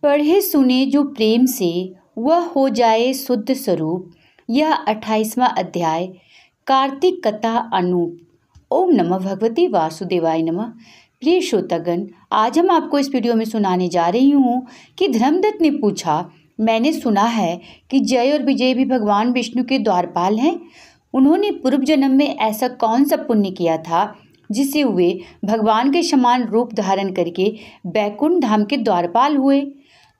पढ़े सुने जो प्रेम से वह हो जाए शुद्ध स्वरूप। यह 28वां अध्याय कार्तिक कथा अनूप। ओम नमः भगवती वासुदेवाय नमः। प्रिय श्रोतागण, आज हम आपको इस वीडियो में सुनाने जा रही हूँ कि धर्मदत्त ने पूछा, मैंने सुना है कि जय और विजय भी भगवान विष्णु के द्वारपाल हैं। उन्होंने पूर्व जन्म में ऐसा कौन सा पुण्य किया था जिससे वे भगवान के समान रूप धारण करके बैकुंठ धाम के द्वारपाल हुए।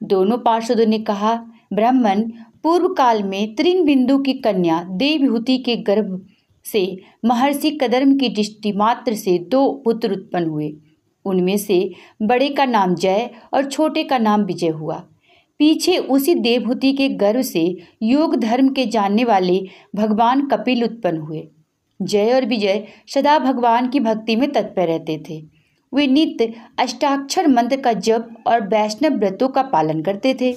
दोनों पार्षदों ने कहा, ब्राह्मण, पूर्व काल में त्रिनबिंदु की कन्या देवहूति के गर्भ से महर्षि कदर्म की दृष्टि मात्र से 2 पुत्र उत्पन्न हुए। उनमें से बड़े का नाम जय और छोटे का नाम विजय हुआ। पीछे उसी देवहूति के गर्भ से योग धर्म के जानने वाले भगवान कपिल उत्पन्न हुए। जय और विजय सदा भगवान की भक्ति में तत्पर रहते थे। वे नित्य अष्टाक्षर मंत्र का जप और वैष्णव व्रतों का पालन करते थे।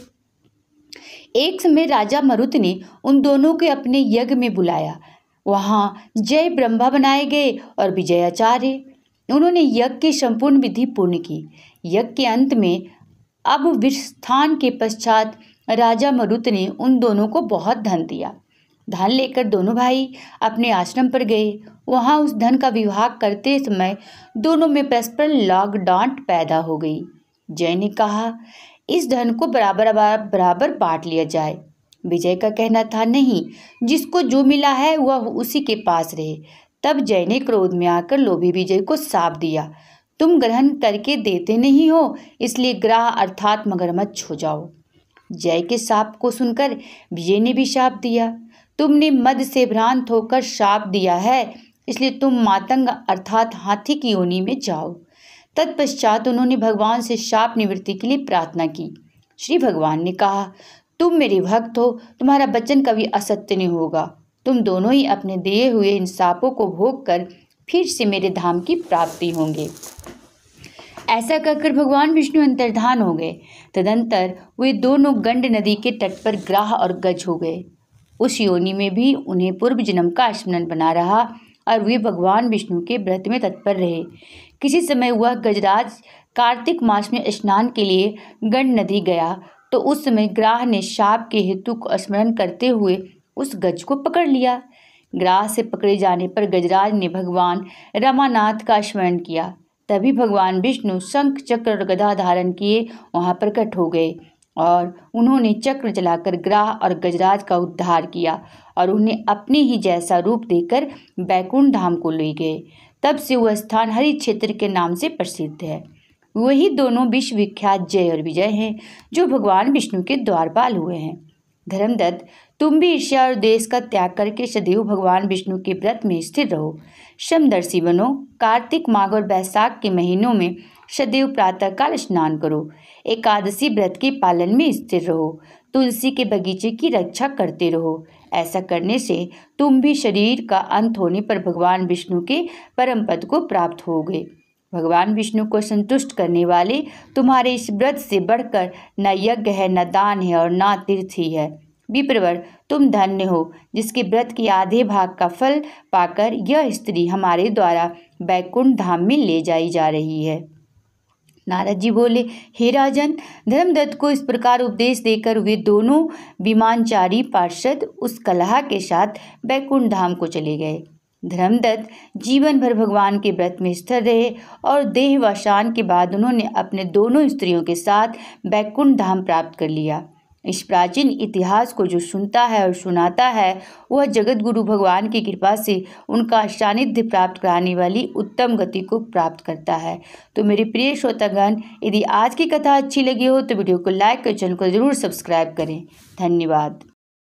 एक समय राजा मरुत ने उन दोनों को अपने यज्ञ में बुलाया। वहाँ जय ब्रह्मा बनाए गए और विजय आचार्य। उन्होंने यज्ञ की संपूर्ण विधि पूर्ण की। यज्ञ के अंत में अब विस्थान के पश्चात राजा मरुत ने उन दोनों को बहुत धन दिया। धन लेकर दोनों भाई अपने आश्रम पर गए। वहां उस धन का विभाग करते समय दोनों में परस्पर लाग डांट पैदा हो गई। जय ने कहा, इस धन को बराबर बांट लिया जाए। विजय का कहना था, नहीं, जिसको जो मिला है वह उसी के पास रहे। तब जय ने क्रोध में आकर लोभी विजय को शाप दिया, तुम ग्रहण करके देते नहीं हो, इसलिए ग्राह अर्थात मगरमच्छ हो जाओ। जय के शाप को सुनकर विजय ने भी शाप दिया, तुमने मद से भ्रांत होकर शाप दिया है, इसलिए तुम मातंग अर्थात हाथी की योनि में जाओ। तत्पश्चात उन्होंने भगवान से शाप निवृत्ति के लिए प्रार्थना की। श्री भगवान ने कहा, तुम मेरे भक्त हो, तुम्हारा वचन कभी असत्य नहीं होगा। तुम दोनों ही अपने दिए हुए इन शापों को भोग कर फिर से मेरे धाम की प्राप्ति होंगे। ऐसा कहकर भगवान विष्णु अंतर्धान हो गए। तदंतर वे दोनों गंड नदी के तट पर ग्राह और गज हो गए। उस योनि में भी उन्हें पूर्व जन्म का स्मरण बना रहा और वे भगवान विष्णु के व्रत में तत्पर रहे। किसी समय वह गजराज कार्तिक मास में स्नान के लिए गंड नदी गया तो उस समय ग्राह ने शाप के हेतु को स्मरण करते हुए उस गज को पकड़ लिया। ग्राह से पकड़े जाने पर गजराज ने भगवान रमानाथ का स्मरण किया। तभी भगवान विष्णु शंख चक्र और गदा धारण किए वहां प्रकट हो गए और उन्होंने चक्र चलाकर ग्राह और गजराज का उद्धार किया और उन्हें अपने ही जैसा रूप देकर बैकुंठ धाम को ले गए। तब से वह स्थान हरि क्षेत्र के नाम से प्रसिद्ध है। वही दोनों विश्व विख्यात जय और विजय हैं जो भगवान विष्णु के द्वारपाल हुए हैं। धर्मदत्त, तुम भी ईर्ष्या और देश का त्याग करके सदैव भगवान विष्णु के व्रत में स्थिर रहो। समदर्शी बनो। कार्तिक, माघ और बैसाख के महीनों में सदैव प्रातःकाल स्नान करो। एकादशी व्रत के पालन में स्थिर रहो। तुलसी के बगीचे की रक्षा करते रहो। ऐसा करने से तुम भी शरीर का अंत होने पर भगवान विष्णु के परम पद को प्राप्त होगे। भगवान विष्णु को संतुष्ट करने वाले तुम्हारे इस व्रत से बढ़कर न यज्ञ है, न दान है और न तीर्थ ही है। विप्रवर, तुम धन्य हो जिसके व्रत के आधे भाग का फल पाकर यह स्त्री हमारे द्वारा बैकुंठ धाम में ले जाई जा रही है। नारद जी बोले, हे राजन, धर्मदत्त को इस प्रकार उपदेश देकर वे दोनों विमानचारी पार्षद उस कलह के साथ बैकुंठ धाम को चले गए। धर्मदत्त जीवन भर भगवान के व्रत में स्थिर रहे और देहवसान के बाद उन्होंने अपने दोनों स्त्रियों के साथ बैकुंठ धाम प्राप्त कर लिया। इस प्राचीन इतिहास को जो सुनता है और सुनाता है वह जगत गुरु भगवान की कृपा से उनका सानिध्य प्राप्त कराने वाली उत्तम गति को प्राप्त करता है। तो मेरे प्रिय श्रोतागण, यदि आज की कथा अच्छी लगी हो तो वीडियो को लाइक और चैनल को जरूर सब्सक्राइब करें। धन्यवाद।